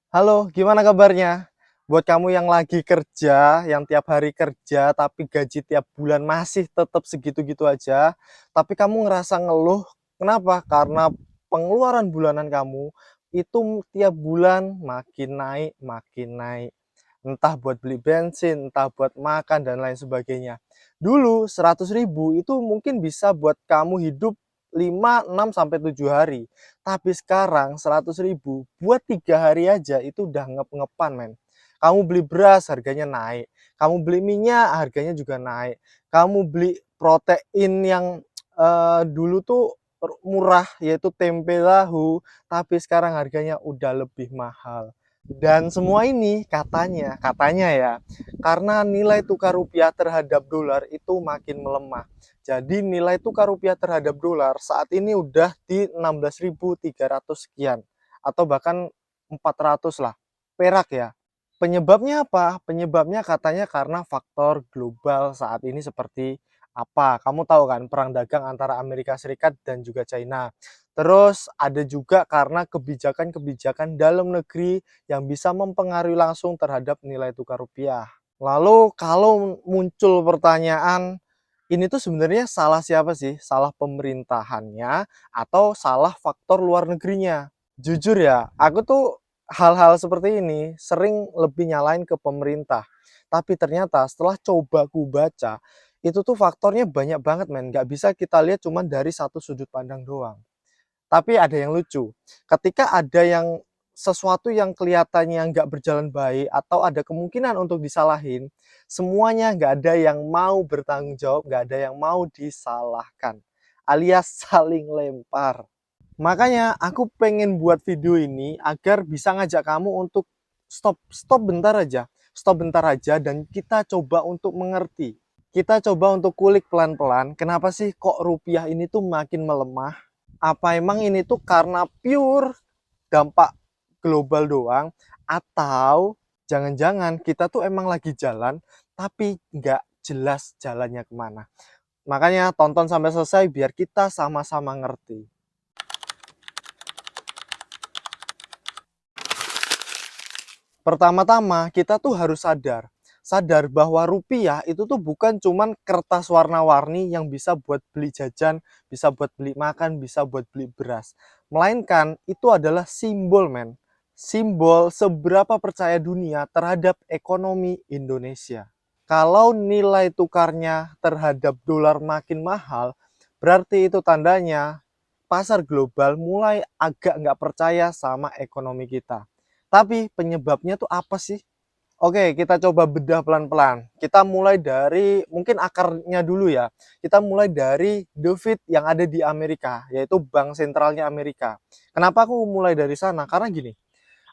Halo, gimana kabarnya? Buat kamu yang lagi kerja, yang tiap hari kerja, tapi gaji tiap bulan masih tetap segitu-gitu aja, tapi kamu ngerasa ngeluh, kenapa? Karena pengeluaran bulanan kamu itu tiap bulan makin naik, makin naik. Entah buat beli bensin, entah buat makan, dan lain sebagainya. Dulu 100.000 itu mungkin bisa buat kamu hidup 5, 6, sampai 7 hari. Tapi sekarang 100.000 buat 3 hari aja itu udah ngep-ngepan men. Kamu beli beras harganya naik, kamu beli minyak harganya juga naik, kamu beli protein yang dulu tuh murah yaitu tempe tahu, tapi sekarang harganya udah lebih mahal. Dan semua ini katanya ya, karena nilai tukar rupiah terhadap dolar itu makin melemah. Jadi nilai tukar rupiah terhadap dolar saat ini udah di 16.300 sekian atau bahkan 400 lah perak ya. Penyebabnya apa? Penyebabnya katanya karena faktor global saat ini seperti apa? Kamu tahu kan perang dagang antara Amerika Serikat dan juga China. Terus ada juga karena kebijakan-kebijakan dalam negeri yang bisa mempengaruhi langsung terhadap nilai tukar rupiah. Lalu kalau muncul pertanyaan, ini tuh sebenarnya salah siapa sih? Salah pemerintahannya atau salah faktor luar negerinya? Jujur ya, aku tuh hal-hal seperti ini sering lebih nyalain ke pemerintah. Tapi ternyata setelah coba ku baca, itu tuh faktornya banyak banget men. Nggak bisa kita lihat cuma dari satu sudut pandang doang. Tapi ada yang lucu, ketika ada yang sesuatu yang kelihatannya nggak berjalan baik atau ada kemungkinan untuk disalahin, semuanya nggak ada yang mau bertanggung jawab, nggak ada yang mau disalahkan, alias saling lempar. Makanya aku pengen buat video ini agar bisa ngajak kamu untuk stop bentar aja dan kita coba untuk mengerti. Kita coba untuk kulik pelan-pelan, kenapa sih kok rupiah ini tuh makin melemah? Apa emang ini tuh karena pure dampak global doang atau jangan-jangan kita tuh emang lagi jalan tapi nggak jelas jalannya kemana. Makanya tonton sampai selesai biar kita sama-sama ngerti. Pertama-tama kita tuh harus sadar bahwa rupiah itu tuh bukan cuman kertas warna-warni yang bisa buat beli jajan, bisa buat beli makan, bisa buat beli beras. Melainkan itu adalah simbol men. Simbol seberapa percaya dunia terhadap ekonomi Indonesia. Kalau nilai tukarnya terhadap dolar makin mahal, berarti itu tandanya pasar global mulai agak nggak percaya sama ekonomi kita. Tapi penyebabnya tuh apa sih? Oke, kita coba bedah pelan-pelan. Kita mulai dari mungkin akarnya dulu ya. Kita mulai dari The Fed yang ada di Amerika, yaitu bank sentralnya Amerika. Kenapa aku mulai dari sana? Karena gini,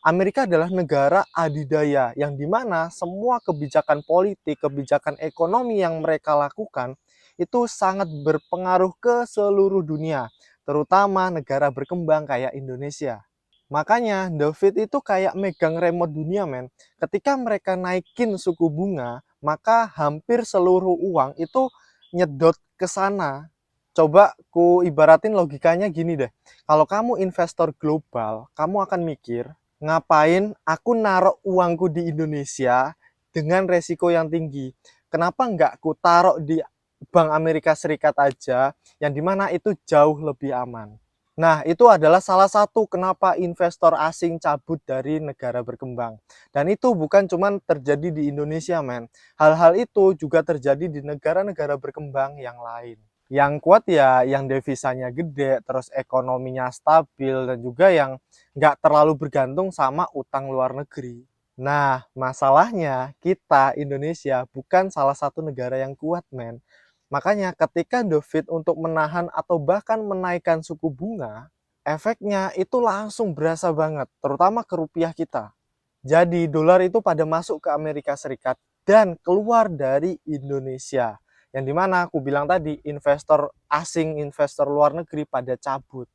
Amerika adalah negara adidaya yang dimana semua kebijakan politik, kebijakan ekonomi yang mereka lakukan itu sangat berpengaruh ke seluruh dunia, terutama negara berkembang kayak Indonesia. Makanya David itu kayak megang remote dunia men. Ketika mereka naikin suku bunga, maka hampir seluruh uang itu nyedot ke sana. Coba ku ibaratin logikanya gini deh. Kalau kamu investor global, kamu akan mikir, ngapain aku naruh uangku di Indonesia dengan resiko yang tinggi? Kenapa nggak ku taruh di Bank Amerika Serikat aja, yang dimana itu jauh lebih aman. Nah, itu adalah salah satu kenapa investor asing cabut dari negara berkembang. Dan itu bukan cuma terjadi di Indonesia, men. Hal-hal itu juga terjadi di negara-negara berkembang yang lain. Yang kuat ya yang devisanya gede, terus ekonominya stabil, dan juga yang nggak terlalu bergantung sama utang luar negeri. Nah, masalahnya kita Indonesia bukan salah satu negara yang kuat, men. Makanya ketika The Fed untuk menahan atau bahkan menaikkan suku bunga, efeknya itu langsung berasa banget, terutama ke rupiah kita. Jadi dolar itu pada masuk ke Amerika Serikat dan keluar dari Indonesia. Yang dimana aku bilang tadi, investor asing, investor luar negeri pada cabut.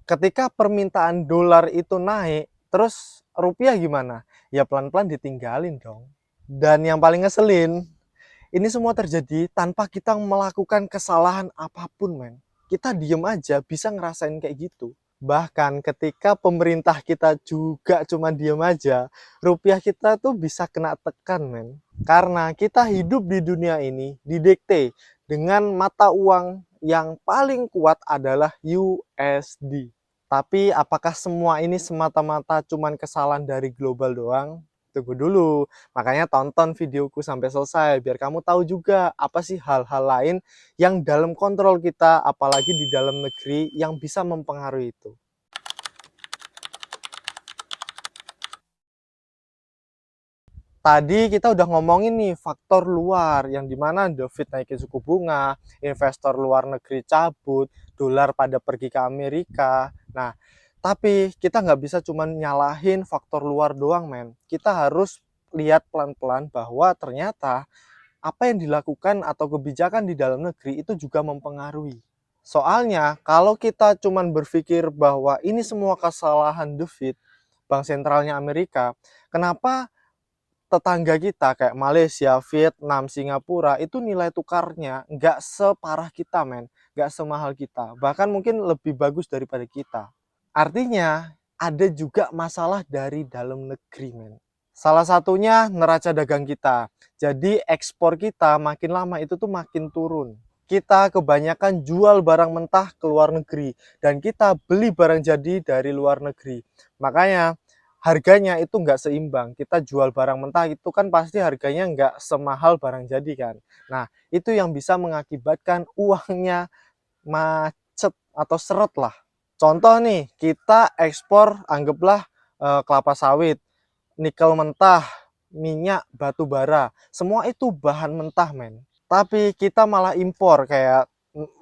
Ketika permintaan dolar itu naik, terus rupiah gimana? Ya pelan-pelan ditinggalin dong. Dan yang paling ngeselin, ini semua terjadi tanpa kita melakukan kesalahan apapun, men. Kita diem aja bisa ngerasain kayak gitu. Bahkan ketika pemerintah kita juga cuma diem aja, rupiah kita tuh bisa kena tekan, men. Karena kita hidup di dunia ini didikte dengan mata uang yang paling kuat adalah USD. Tapi apakah semua ini semata-mata cuman kesalahan dari global doang? Tunggu dulu. Makanya tonton videoku sampai selesai biar kamu tahu juga apa sih hal-hal lain yang dalam kontrol kita, apalagi di dalam negeri yang bisa mempengaruhi itu. Tadi kita udah ngomongin nih faktor luar yang dimana The Fed naikin suku bunga, investor luar negeri cabut, dolar pada pergi ke Amerika. Nah, tapi kita nggak bisa cuma nyalahin faktor luar doang, men. Kita harus lihat pelan-pelan bahwa ternyata apa yang dilakukan atau kebijakan di dalam negeri itu juga mempengaruhi. Soalnya kalau kita cuma berpikir bahwa ini semua kesalahan The Fed, Bank Sentralnya Amerika, kenapa tetangga kita kayak Malaysia, Vietnam, Singapura itu nilai tukarnya nggak separah kita, men, nggak semahal kita, bahkan mungkin lebih bagus daripada kita. Artinya ada juga masalah dari dalam negeri, men. Salah satunya neraca dagang kita. Jadi ekspor kita makin lama itu tuh makin turun. Kita kebanyakan jual barang mentah ke luar negeri dan kita beli barang jadi dari luar negeri. Makanya harganya itu nggak seimbang. Kita jual barang mentah itu kan pasti harganya nggak semahal barang jadi kan. Nah, itu yang bisa mengakibatkan uangnya macet atau seret lah. Contoh nih, kita ekspor anggaplah kelapa sawit, nikel mentah, minyak, batu bara. Semua itu bahan mentah, men. Tapi kita malah impor kayak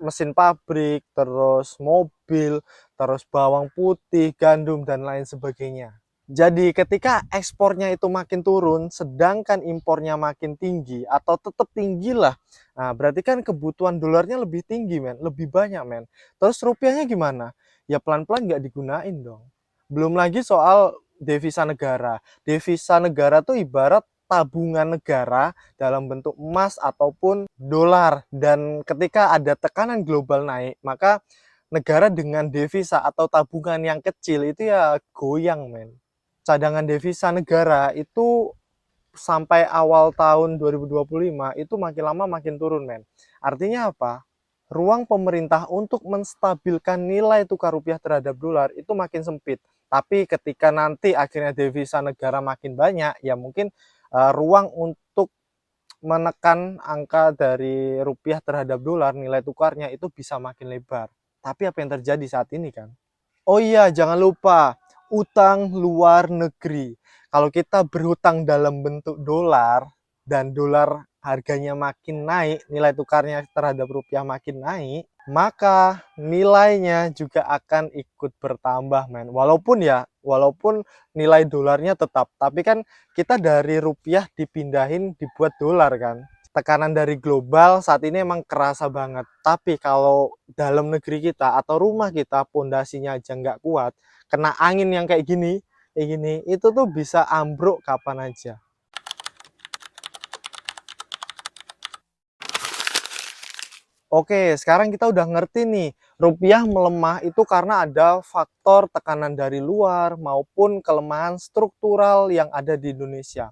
mesin pabrik, terus mobil, terus bawang putih, gandum, dan lain sebagainya. Jadi ketika ekspornya itu makin turun, sedangkan impornya makin tinggi atau tetap tinggi lah, nah berarti kan kebutuhan dolarnya lebih tinggi, men, lebih banyak, men. Terus rupiahnya gimana? Ya pelan-pelan nggak digunain dong. Belum lagi soal devisa negara. Devisa negara tuh ibarat tabungan negara dalam bentuk emas ataupun dolar. Dan ketika ada tekanan global naik, maka negara dengan devisa atau tabungan yang kecil itu ya goyang, men. Cadangan devisa negara itu sampai awal tahun 2025 itu makin lama makin turun, men. Artinya apa? Ruang pemerintah untuk menstabilkan nilai tukar rupiah terhadap dolar itu makin sempit. Tapi ketika nanti akhirnya devisa negara makin banyak, ya mungkin ruang untuk menekan angka dari rupiah terhadap dolar, nilai tukarnya itu bisa makin lebar. Tapi apa yang terjadi saat ini kan? Oh iya, jangan lupa utang luar negeri. Kalau kita berhutang dalam bentuk dolar dan dolar harganya makin naik, nilai tukarnya terhadap rupiah makin naik, maka nilainya juga akan ikut bertambah, men. Walaupun nilai dolarnya tetap, tapi kan kita dari rupiah dipindahin dibuat dolar kan. Tekanan dari global saat ini emang kerasa banget. Tapi kalau dalam negeri kita atau rumah kita pondasinya aja nggak kuat, kena angin yang kayak gini, itu tuh bisa ambruk kapan aja. Oke, sekarang kita udah ngerti nih, rupiah melemah itu karena ada faktor tekanan dari luar maupun kelemahan struktural yang ada di Indonesia.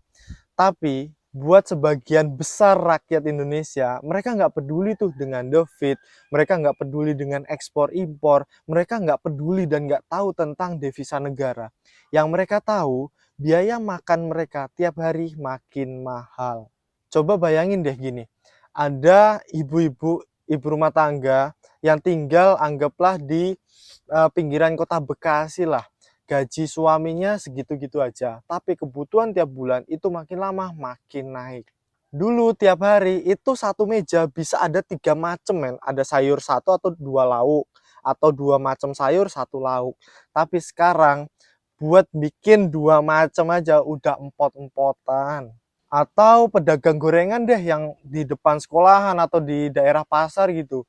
Tapi buat sebagian besar rakyat Indonesia, mereka nggak peduli tuh dengan the Fed, mereka nggak peduli dengan ekspor impor, mereka nggak peduli dan nggak tahu tentang devisa negara. Yang mereka tahu, biaya makan mereka tiap hari makin mahal. Coba bayangin deh gini, ada ibu rumah tangga yang tinggal anggaplah di pinggiran kota Bekasi lah. Gaji suaminya segitu-gitu aja, tapi kebutuhan tiap bulan itu makin lama makin naik. Dulu tiap hari itu satu meja bisa ada 3 macam, men. Ada sayur satu atau dua lauk, atau 2 macam sayur satu lauk. Tapi sekarang buat bikin 2 macam aja udah empot-empotan. Atau pedagang gorengan deh yang di depan sekolahan atau di daerah pasar gitu.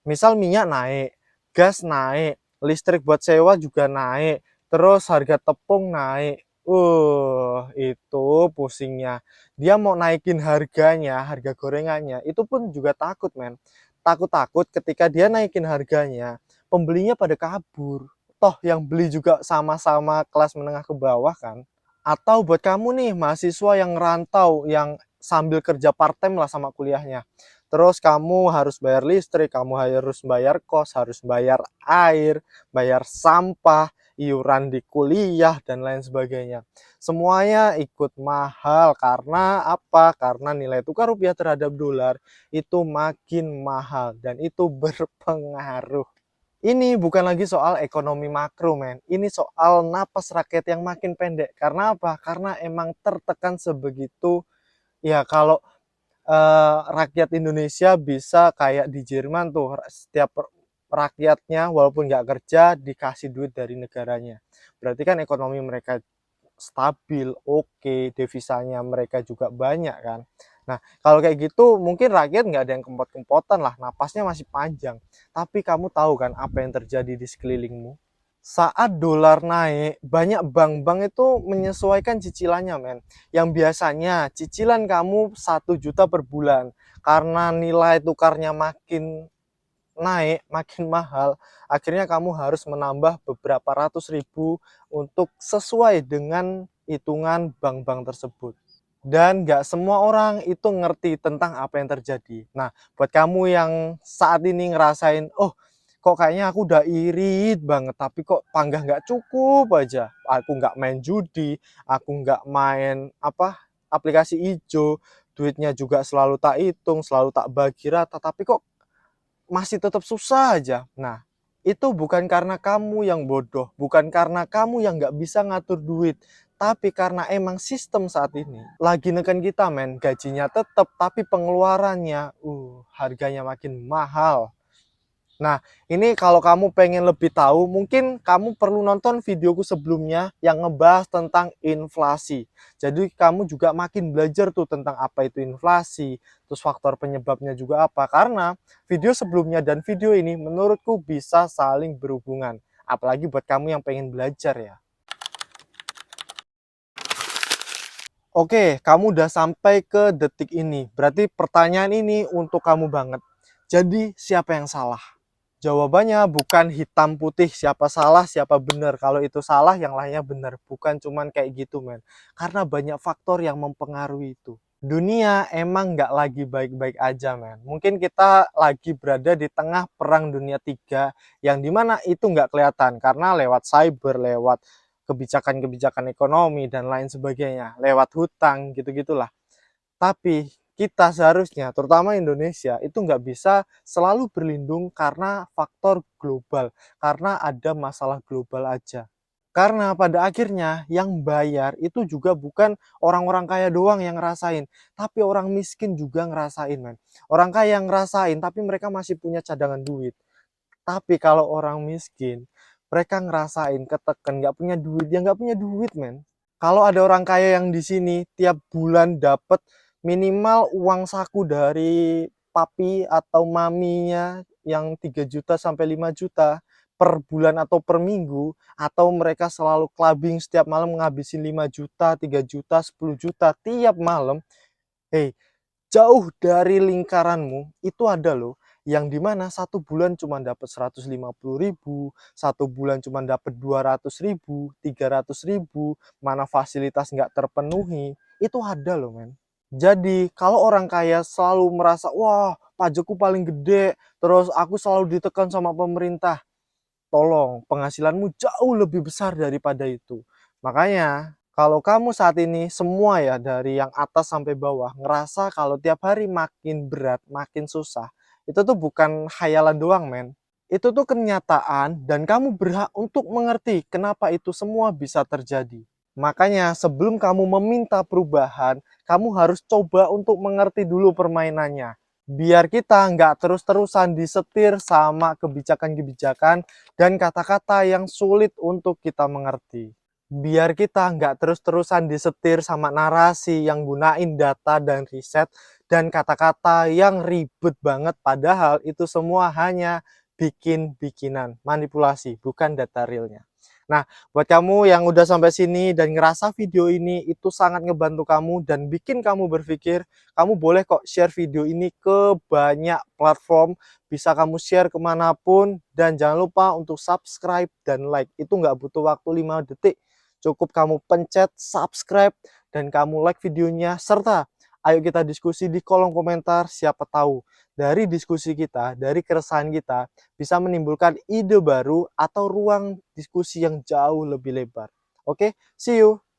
Misal minyak naik, gas naik, listrik buat sewa juga naik, terus harga tepung naik. Itu pusingnya. Dia mau naikin harganya, harga gorengannya, itu pun juga takut, men. Takut-takut ketika dia naikin harganya, pembelinya pada kabur. toh yang beli juga sama-sama kelas menengah ke bawah kan. Atau buat kamu nih mahasiswa yang ngerantau, yang sambil kerja part time lah sama kuliahnya. Terus kamu harus bayar listrik, kamu harus bayar kos, harus bayar air, bayar sampah, iuran di kuliah, dan lain sebagainya. Semuanya ikut mahal karena apa? Karena nilai tukar rupiah terhadap dolar itu makin mahal dan itu berpengaruh. Ini bukan lagi soal ekonomi makro, men. Ini soal napas rakyat yang makin pendek. Karena apa? Karena emang tertekan sebegitu. Ya, kalau rakyat Indonesia bisa kayak di Jerman tuh, setiap rakyatnya walaupun nggak kerja dikasih duit dari negaranya. Berarti kan ekonomi mereka stabil, oke, devisanya mereka juga banyak kan. Nah, kalau kayak gitu mungkin rakyat nggak ada yang kempot-kempotan lah, napasnya masih panjang. Tapi kamu tahu kan apa yang terjadi di sekelilingmu? Saat dolar naik, banyak bank-bank itu menyesuaikan cicilannya, men. Yang biasanya cicilan kamu 1 juta per bulan, karena nilai tukarnya makin naik, makin mahal, akhirnya kamu harus menambah beberapa ratus ribu untuk sesuai dengan hitungan bank-bank tersebut. Dan nggak semua orang itu ngerti tentang apa yang terjadi. Nah, buat kamu yang saat ini ngerasain, oh kok kayaknya aku udah irit banget, tapi kok panggah nggak cukup aja. Aku nggak main judi, aku nggak main aplikasi hijau, duitnya juga selalu tak hitung, selalu tak bagi rata, tapi kok masih tetap susah aja. Nah, itu bukan karena kamu yang bodoh, bukan karena kamu yang nggak bisa ngatur duit, tapi karena emang sistem saat ini lagi neken kita, men. Gajinya tetap, tapi pengeluarannya, harganya makin mahal. Nah, ini kalau kamu pengen lebih tahu, mungkin kamu perlu nonton videoku sebelumnya yang ngebahas tentang inflasi. Jadi kamu juga makin belajar tuh tentang apa itu inflasi, terus faktor penyebabnya juga apa. Karena video sebelumnya dan video ini menurutku bisa saling berhubungan. Apalagi buat kamu yang pengen belajar ya. Oke, kamu udah sampai ke detik ini. Berarti pertanyaan ini untuk kamu banget. Jadi siapa yang salah? Jawabannya bukan hitam putih, siapa salah siapa benar. Kalau itu salah yang lainnya benar. Bukan cuman kayak gitu, men. Karena banyak faktor yang mempengaruhi itu. Dunia emang nggak lagi baik-baik aja, men. Mungkin kita lagi berada di tengah perang dunia tiga, yang dimana itu nggak kelihatan karena lewat cyber, lewat kebijakan-kebijakan ekonomi dan lain sebagainya, lewat hutang gitu-gitulah. Tapi kita seharusnya, terutama Indonesia, itu nggak bisa selalu berlindung karena faktor global, karena ada masalah global aja. Karena pada akhirnya yang bayar itu juga bukan orang-orang kaya doang yang ngerasain, tapi orang miskin juga ngerasain, men. Orang kaya yang ngerasain, tapi mereka masih punya cadangan duit. Tapi kalau orang miskin, mereka ngerasain ketekan, nggak punya duit, ya nggak punya duit, men. Kalau ada orang kaya yang di sini tiap bulan dapat minimal uang saku dari papi atau maminya yang 3 juta sampai 5 juta per bulan atau per minggu, atau mereka selalu clubbing setiap malam ngabisin 5 juta, 3 juta, 10 juta tiap malam. Hey, jauh dari lingkaranmu itu ada loh yang dimana 1 bulan cuma dapat 150.000, 1 bulan cuma dapat 200.000, 300.000, mana fasilitas nggak terpenuhi, itu ada loh, men. Jadi kalau orang kaya selalu merasa, wah pajakku paling gede, terus aku selalu ditekan sama pemerintah, tolong penghasilanmu jauh lebih besar daripada itu. Makanya kalau kamu saat ini semua ya dari yang atas sampai bawah ngerasa kalau tiap hari makin berat, makin susah, itu tuh bukan khayalan doang, men. Itu tuh kenyataan dan kamu berhak untuk mengerti kenapa itu semua bisa terjadi. Makanya sebelum kamu meminta perubahan, kamu harus coba untuk mengerti dulu permainannya. Biar kita nggak terus-terusan disetir sama kebijakan-kebijakan dan kata-kata yang sulit untuk kita mengerti. Biar kita nggak terus-terusan disetir sama narasi yang gunain data dan riset dan kata-kata yang ribet banget, padahal itu semua hanya bikin-bikinan, manipulasi, bukan data realnya. Nah, buat kamu yang udah sampai sini dan ngerasa video ini itu sangat ngebantu kamu dan bikin kamu berpikir, kamu boleh kok share video ini ke banyak platform, bisa kamu share kemanapun, dan jangan lupa untuk subscribe dan like. Itu nggak butuh waktu 5 detik, cukup kamu pencet subscribe dan kamu like videonya, serta ayo kita diskusi di kolom komentar, siapa tahu dari diskusi kita, dari keresahan kita, bisa menimbulkan ide baru atau ruang diskusi yang jauh lebih lebar. Oke, see you.